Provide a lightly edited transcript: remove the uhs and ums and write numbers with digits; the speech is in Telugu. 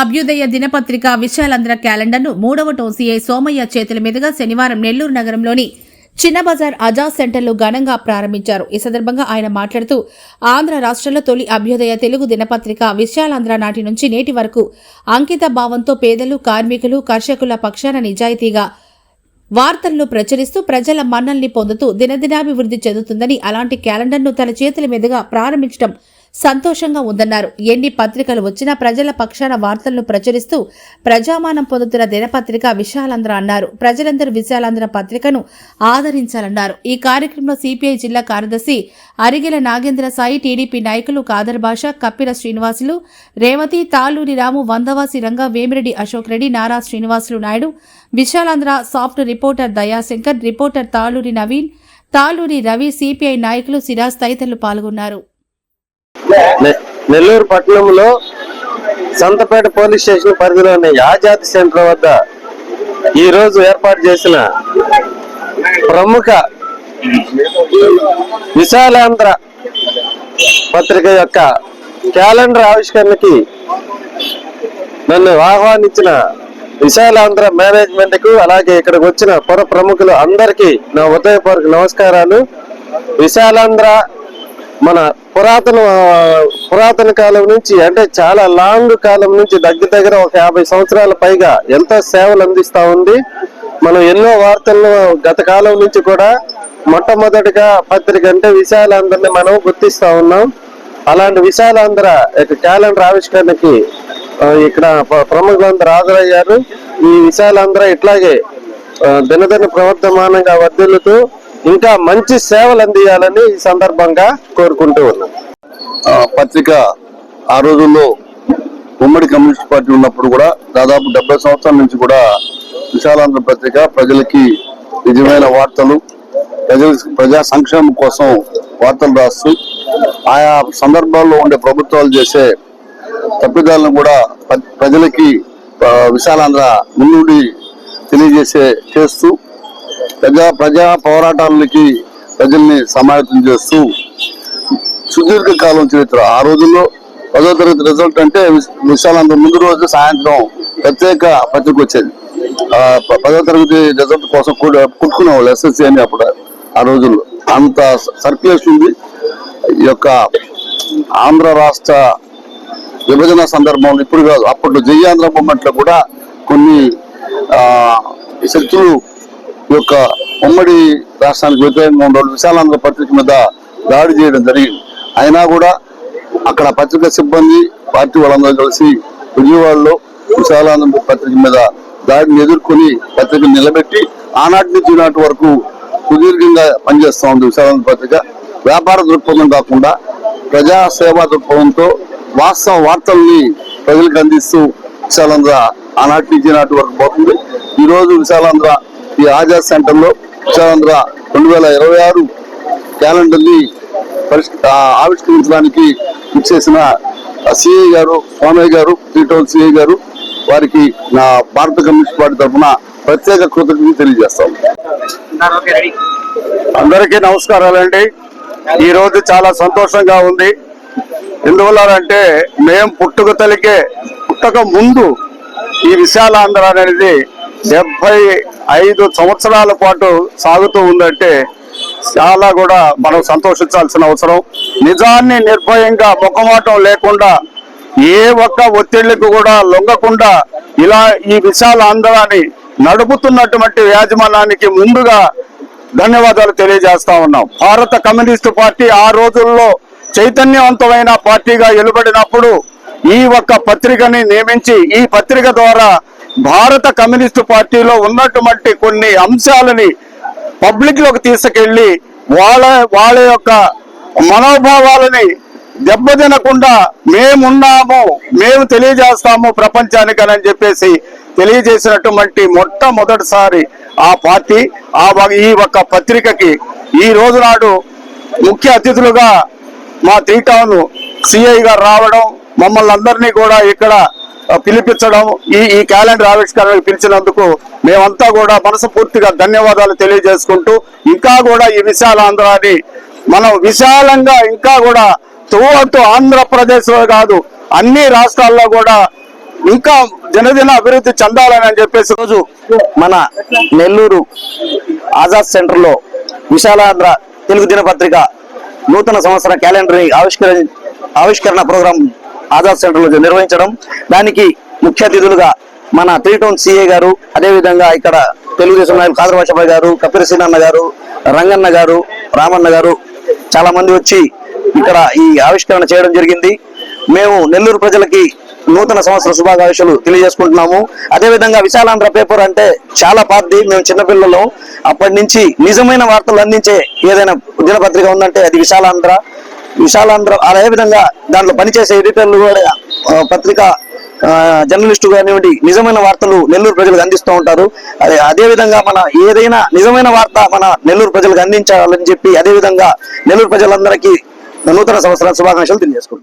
అభ్యుదయ దినపత్రిక విశాలాంధ్ర క్యాలెండర్ను 3వ టౌన్ సీఐ సోమయ్య చేతుల మీదుగా శనివారం నెల్లూరు నగరంలోని చిన్న బజార్ అజాజ్ సెంటర్లో ఘనంగా ప్రారంభించారు. ఈ సందర్భంగా ఆయన మాట్లాడుతూ ఆంధ్ర రాష్ట్రంలో తొలి అభ్యుదయ తెలుగు దినపత్రిక విశాలాంధ్ర నాటి నుంచి నేటి వరకు అంకిత భావంతో పేదలు, కార్మికులు, కర్షకుల పక్షాన నిజాయితీగా వార్తలను ప్రచురిస్తూ ప్రజల మన్నల్ని పొందుతూ దినదినాభివృద్ధి చెందుతుందని, అలాంటి క్యాలెండర్ను తన చేతుల మీదుగా ప్రారంభించడం సంతోషంగా ఉందన్నారు. ఎన్ని పత్రికలు వచ్చినా ప్రజల పక్షాన వార్తలను ప్రచురిస్తూ ప్రజామానం పొందుతున్న దినపత్రిక విశాలాంధ్ర అన్నారు. ప్రజలందరూ విశాలాంధ్ర పత్రికను ఆదరించాలన్నారు. ఈ కార్యక్రమంలో సిపిఐ జిల్లా కార్యదర్శి అరిగెల నాగేంద్ర సాయి, టీడీపీ నాయకులు కాదర్ భాష, కప్పిల Srinivasulu, Revathi, Taluri Ramu, Vandavasi Ranga, Vemireddy Ashok Reddy, Nara Srinivasulu Naidu, Visalandhra soft reporter Dayashankar, reporter Taluri Naveen, Taluri Ravi, CPI నాయకులు సిరాజ్ తదితరులు పాల్గొన్నారు. నెల్లూరు పట్టణంలో సంతపేట పోలీస్ స్టేషన్ పరిధిలోని ఆజాద్ సెంటర్ వద్ద ఈ రోజు ఏర్పాటు చేసిన ప్రముఖ విశాలాంధ్ర పత్రిక యొక్క క్యాలెండర్ ఆవిష్కరణకి నన్ను ఆహ్వానించిన విశాలాంధ్ర మేనేజ్మెంట్ కు, అలాగే ఇక్కడికి వచ్చిన పుర ప్రముఖులు అందరికీ నా హృదయపూర్వక నమస్కారాలు. విశాలాంధ్ర మన పురాతన కాలం నుంచి, అంటే చాలా లాంగ్ కాలం నుంచి, దగ్గర ఒక 50 సంవత్సరాల పైగా ఎంతో సేవలు అందిస్తా ఉంది. మనం ఎన్నో వార్తలను గత కాలం నుంచి కూడా మొట్టమొదటిగా పత్రిక అంటే విశాలాంధ్రని మనం గుర్తిస్తా ఉన్నాం. అలాంటి విశాలాంధ్ర క్యాలెండర్ ఆవిష్కరణకి ఇక్కడ ప్రముఖులందరూ హాజరయ్యారు. ఈ విశాలాంధ్ర ఇట్లాగే దినదిన ప్రవర్ధమానంగా వర్ధిల్లుతూ ఇంకా మంచి సేవలు అందియాలని ఈ సందర్భంగా కోరుకుంటూ ఉన్నాం. పత్రిక ఆ రోజుల్లో ఉమ్మడి కమ్యూనిస్ట్ పార్టీ ఉన్నప్పుడు కూడా దాదాపు 70 సంవత్సరాల నుంచి కూడా విశాలాంధ్ర పత్రిక ప్రజలకి నిజమైన వార్తలు, ప్రజా సంక్షేమం కోసం వార్తలు రాస్తూ ఆయా సందర్భాల్లో ఉండే ప్రభుత్వాలు చేసే తప్పిదాలను కూడా ప్రజలకి విశాలాంధ్ర ముందుండి చేస్తూ ప్రజా పోరాటాలకి ప్రజల్ని సమాయత్తం చేస్తూ సుదీర్ఘకాలం చరిత్ర. ఆ రోజుల్లో 10వ తరగతి రిజల్ట్ అంటే విశాలాంధ్ర ముందు రోజు సాయంత్రం ప్రత్యేక పత్రిక వచ్చేది. 10వ తరగతి రిజల్ట్ కోసం కూడా కుట్టుకునేవాళ్ళు, ఎస్ఎస్సి అని. అప్పుడు ఆ రోజుల్లో అంత సర్క్యులేషన్ ఉంది. ఈ యొక్క ఆంధ్ర రాష్ట్ర విభజన సందర్భంలో ఇప్పుడు కాదు, అప్పట్లో జయాంధ్ర మూమెంట్ లో కూడా కొన్ని శక్తులు యొక్క ఉమ్మడి రాష్ట్రానికి వ్యతిరేకంగా ఉండే విశాలాంధ్ర పత్రిక మీద దాడి చేయడం జరిగింది. అయినా కూడా అక్కడ పత్రిక సిబ్బంది, పార్టీ వాళ్ళందరూ కలిసి విజయవాడలో విశాలాంధ్ర పత్రిక మీద దాడిని ఎదుర్కొని పత్రికను నిలబెట్టి ఆనాటి నుంచి ఈనాటి వరకు సుదీర్ఘంగా పనిచేస్తూ ఉంది విశాలాంధ్ర పత్రిక. వ్యాపార దృక్పథం కాకుండా ప్రజా సేవా దృక్పథంతో వాస్తవ వార్తల్ని ప్రజలకు అందిస్తూ విశాలాంధ్ర ఆనాటి నుంచి ఈనాటి వరకు పోతుంది. ఈ రోజు విశాలాంధ్ర ఈ ఆజాద్ సెంటర్ లో విశాలాంధ్ర 2026 క్యాలెండర్ ని ఆవిష్కరించడానికి ఇచ్చేసిన సిఐ గారు, సోమయ్య గారు, 3 టౌన్ సిఐ గారు, వారికి నా భారత కమ్యూనిస్ట్ పార్టీ తరఫున ప్రత్యేక కృతజ్ఞతలు తెలియజేస్తాం. అందరికీ నమస్కారాలండి. ఈ రోజు చాలా సంతోషంగా ఉంది. ఎందువల్లంటే మేము పుట్టక ముందు ఈ విశాలాంధ్ర అనేది 75 సంవత్సరాల పాటు సాగుతూ ఉందంటే చాలా కూడా మనం సంతోషించాల్సిన అవసరం. నిజాన్ని నిర్భయంగా, మొక్కమాటం లేకుండా, ఏ ఒక్క ఒత్తిళ్లకు కూడా లొంగకుండా ఇలా ఈ విశాలాంధ్రాన్ని నడుపుతున్నటువంటి యాజమాన్యానికి ముందుగా ధన్యవాదాలు తెలియజేస్తా ఉన్నాం. భారత కమ్యూనిస్టు పార్టీ ఆ రోజుల్లో చైతన్యవంతమైన పార్టీగా వెలువడినప్పుడు ఈ ఒక్క పత్రికని నియమించి, ఈ పత్రిక ద్వారా భారత కమ్యూనిస్టు పార్టీలో ఉన్నటువంటి కొన్ని అంశాలని పబ్లిక్ లోకి తీసుకెళ్లి వాళ్ళ యొక్క మనోభావాలని దెబ్బతినకుండా మేమున్నాము, మేము తెలియజేస్తాము ప్రపంచానికి అని చెప్పేసి తెలియజేసినటువంటి మొట్టమొదటిసారి ఆ పార్టీ ఈ ఒక్క పత్రికకి ఈ రోజు నాడు ముఖ్య అతిథులుగా మా 3 టౌన్ సిఐ గారు రావడం, మమ్మల్ని అందరినీ కూడా ఇక్కడ పిలిపించడం, ఈ క్యాలెండర్ ఆవిష్కరణకు పిలిచినందుకు మేమంతా కూడా మనస్ఫూర్తిగా ధన్యవాదాలు తెలియజేసుకుంటూ, ఇంకా కూడా ఈ విశాలాంధ్రాన్ని మనం విశాలంగా ఇంకా కూడా త్రూఅవుట్ ఆంధ్రప్రదేశ్ లో కాదు అన్ని రాష్ట్రాల్లో కూడా ఇంకా జనదిన అభివృద్ధి చెందాలని అని చెప్పేసి రోజు మన నెల్లూరు ఆజాద్ సెంటర్ లో విశాలాంధ్ర తెలుగు దినపత్రిక నూతన సంవత్సర క్యాలెండర్ ఆవిష్కరణ ప్రోగ్రాం ఆజాద్ సెంటర్ లో నిర్వహించడం, దానికి ముఖ్య అతిథులుగా మన 3 టౌన్ సిఏ గారు, అదేవిధంగా ఇక్కడ తెలుగుదేశం నాయకులు కాదర్ భాషాబాయ్ గారు, కపిరసీనన్న గారు, రంగన్న గారు, రామన్న గారు చాలా మంది వచ్చి ఇక్కడ ఈ ఆవిష్కరణ చేయడం జరిగింది. మేము నెల్లూరు ప్రజలకి నూతన సంవత్సర శుభాకాంక్షలు తెలియజేసుకుంటున్నాము. అదేవిధంగా విశాలాంధ్ర పేపర్ అంటే చాలా పాతది, మేము చిన్నపిల్లలు అప్పటి నుంచి నిజమైన వార్తలు అందించే ఏదైనా దినపత్రిక ఉందంటే అది విశాలాంధ్ర. అదేవిధంగా దాంట్లో పనిచేసే ఎడిటర్లు కూడా పత్రిక జర్నలిస్టు కానివ్వండి నిజమైన వార్తలు నెల్లూరు ప్రజలకు అందిస్తూ ఉంటారు. అదేవిధంగా మన ఏదైనా నిజమైన వార్త మన నెల్లూరు ప్రజలకు అందించాలని చెప్పి అదేవిధంగా నెల్లూరు ప్రజలందరికీ నూతన సంవత్సర శుభాకాంక్షలు తెలియజేసుకుంటాం.